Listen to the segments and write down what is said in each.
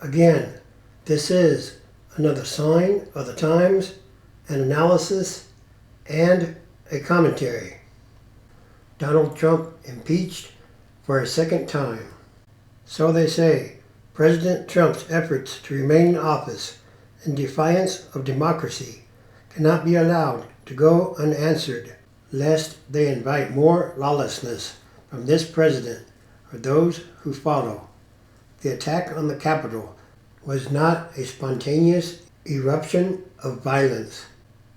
Again, this is another sign of the times, an analysis, and a commentary. Donald Trump impeached for a second time. So they say, President Trump's efforts to remain in office in defiance of democracy cannot be allowed to go unanswered, lest they invite more lawlessness from this president or those who follow. The attack on the Capitol was not a spontaneous eruption of violence.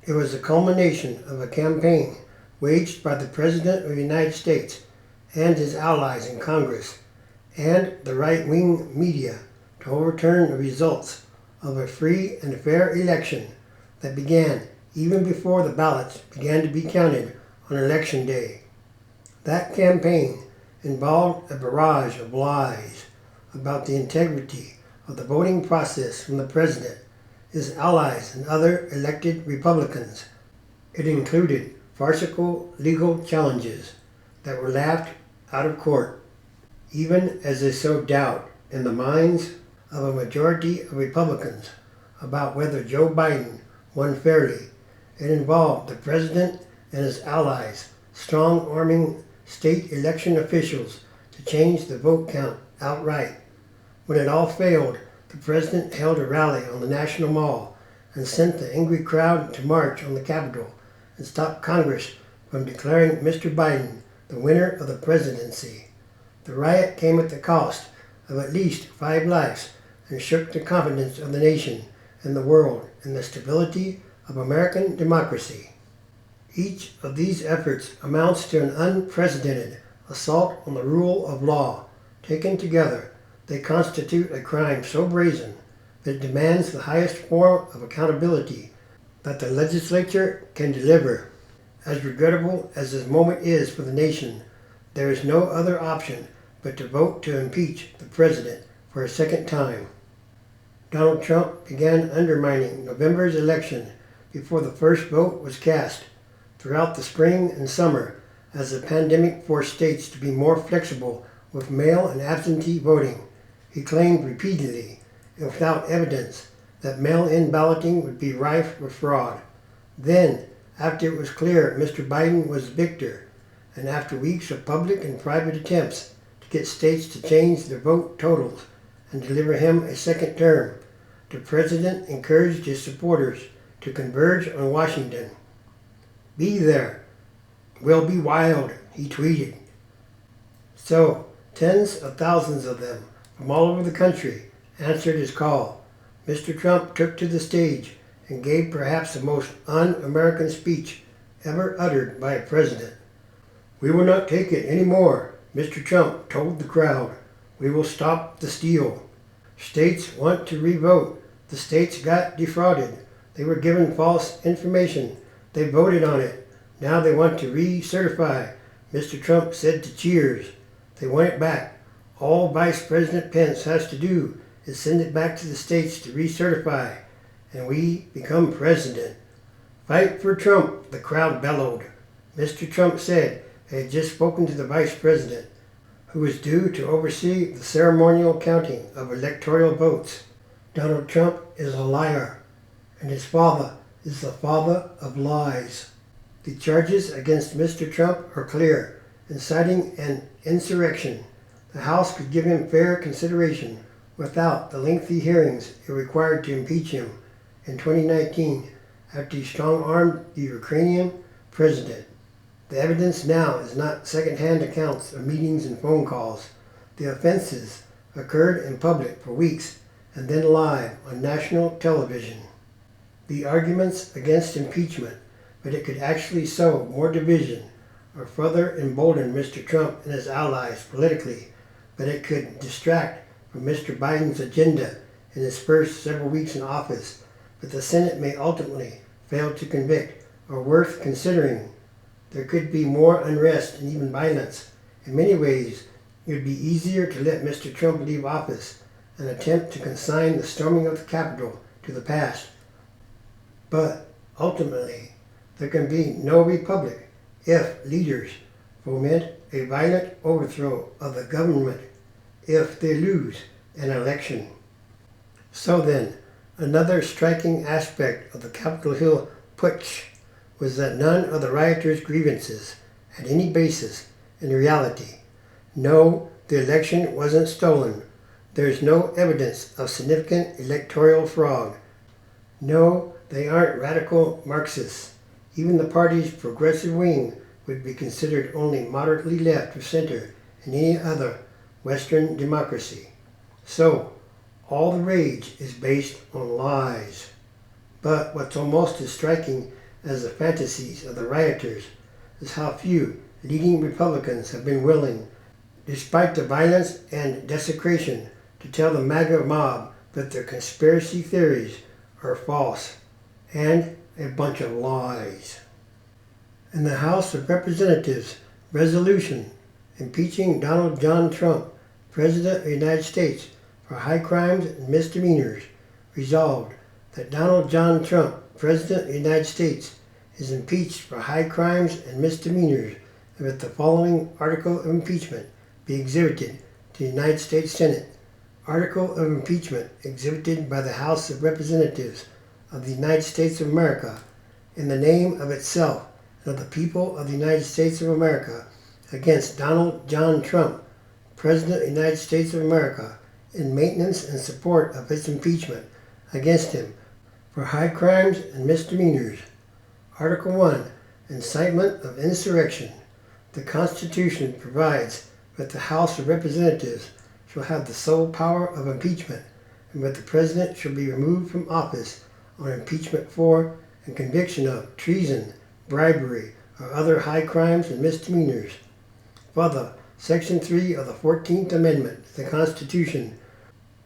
It was the culmination of a campaign waged by the President of the United States and his allies in Congress and the right-wing media to overturn the results of a free and fair election that began even before the ballots began to be counted on Election Day. That campaign involved a barrage of lies about the integrity of the voting process from the President, his allies, and other elected Republicans. It included farcical legal challenges that were laughed out of court, even as they sowed doubt in the minds of a majority of Republicans about whether Joe Biden won fairly. It involved the President and his allies strong-arming state election officials to change the vote count outright. When it all failed, the President held a rally on the National Mall and sent the angry crowd to march on the Capitol and stop Congress from declaring Mr. Biden the winner of the presidency. The riot came at the cost of at least 5 lives and shook the confidence of the nation and the world in the stability of American democracy. Each of these efforts amounts to an unprecedented assault on the rule of law. Taken together, they constitute a crime so brazen that it demands the highest form of accountability that the legislature can deliver. As regrettable as this moment is for the nation, there is no other option but to vote to impeach the president for a second time. Donald Trump began undermining November's election before the first vote was cast. Throughout the spring and summer, as the pandemic forced states to be more flexible with mail and absentee voting, he claimed repeatedly and without evidence that mail-in balloting would be rife with fraud. Then, after it was clear Mr. Biden was victor, and after weeks of public and private attempts to get states to change their vote totals and deliver him a second term, the president encouraged his supporters to converge on Washington. "Be there. We'll be wild," he tweeted. So, tens of thousands of them from all over the country answered his call. Mr. Trump took to the stage and gave perhaps the most un-American speech ever uttered by a president. "We will not take it anymore," Mr. Trump told the crowd. "We will stop the steal. States want to revote. The states got defrauded. They were given false information. They voted on it. Now they want to recertify," Mr. Trump said to cheers. "They want it back. All Vice President Pence has to do is send it back to the states to recertify, and we become president." "Fight for Trump," the crowd bellowed. Mr. Trump said he had just spoken to the vice president, who was due to oversee the ceremonial counting of electoral votes. Donald Trump is a liar, and his father is the father of lies. The charges against Mr. Trump are clear. Inciting an insurrection, the House could give him fair consideration without the lengthy hearings it required to impeach him in 2019 after he strong-armed the Ukrainian president. The evidence now is not second-hand accounts of meetings and phone calls. The offenses occurred in public for weeks and then live on national television. The arguments against impeachment, but it could actually sow more division or further embolden Mr. Trump and his allies politically, but it could distract from Mr. Biden's agenda in his first several weeks in office, but the Senate may ultimately fail to convict, or worth considering. There could be more unrest and even violence. In many ways, it would be easier to let Mr. Trump leave office and attempt to consign the storming of the Capitol to the past. But ultimately, there can be no republic if leaders foment a violent overthrow of the government if they lose an election. So then, another striking aspect of the Capitol Hill putsch was that none of the rioters' grievances had any basis in reality. No, the election wasn't stolen. There is no evidence of significant electoral fraud. No, they aren't radical Marxists. Even the party's progressive wing would be considered only moderately left or center in any other Western democracy. So, all the rage is based on lies. But what's almost as striking as the fantasies of the rioters is how few leading Republicans have been willing, despite the violence and desecration, to tell the MAGA mob that their conspiracy theories are false and a bunch of lies. In the House of Representatives resolution impeaching Donald John Trump, President of the United States, for high crimes and misdemeanors, resolved that Donald John Trump, President of the United States, is impeached for high crimes and misdemeanors, and that the following article of impeachment be exhibited to the United States Senate. Article of impeachment exhibited by the House of Representatives of the United States of America in the name of itself and of the people of the United States of America against Donald John Trump, President of the United States of America, in maintenance and support of its impeachment against him for high crimes and misdemeanors. Article 1. Incitement of insurrection. The Constitution provides that the House of Representatives shall have the sole power of impeachment, and that the President shall be removed from office on impeachment for and conviction of treason, bribery, or other high crimes and misdemeanors. Further, Section 3 of the 14th Amendment to the Constitution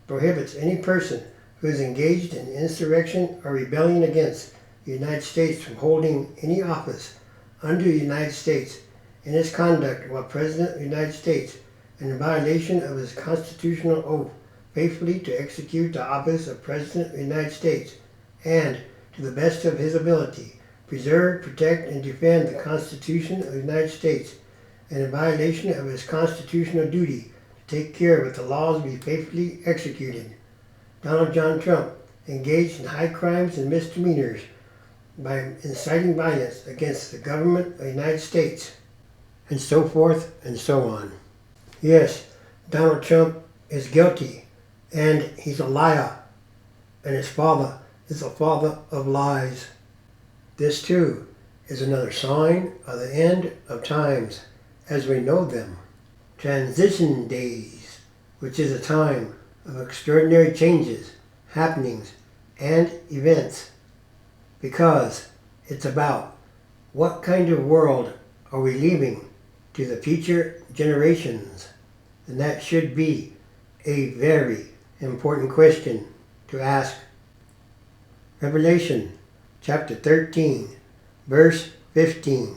prohibits any person who is engaged in insurrection or rebellion against the United States from holding any office under the United States in his conduct while President of the United States, and in violation of his constitutional oath faithfully to execute the office of President of the United States, and, to the best of his ability, preserve, protect, and defend the Constitution of the United States, and in violation of his constitutional duty to take care that the laws be faithfully executed. Donald John Trump engaged in high crimes and misdemeanors by inciting violence against the government of the United States, and so forth and so on. Yes, Donald Trump is guilty, and he's a liar, and his father is a father of lies. This too is another sign of the end of times as we know them. Transition days, which is a time of extraordinary changes, happenings, and events, because it's about what kind of world are we leaving to the future generations, and that should be a very important question to ask. Revelation chapter 13, verse 15.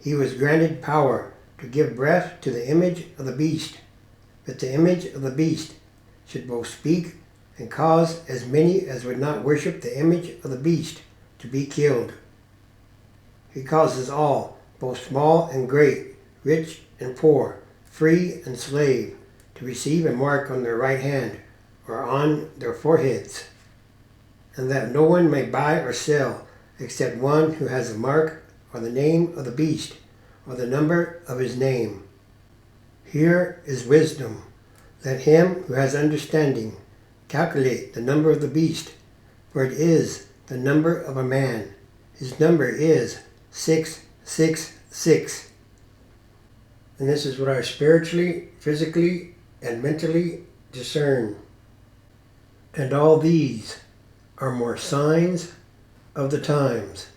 He was granted power to give breath to the image of the beast, that the image of the beast should both speak and cause as many as would not worship the image of the beast to be killed. He causes all, both small and great, rich and poor, free and slave, to receive a mark on their right hand or on their foreheads, and that no one may buy or sell except one who has a mark or the name of the beast or the number of his name. Here is wisdom. Let him who has understanding calculate the number of the beast, for it is the number of a man. His number is 666. And this is what I spiritually, physically, and mentally discern. And all these are more signs of the times.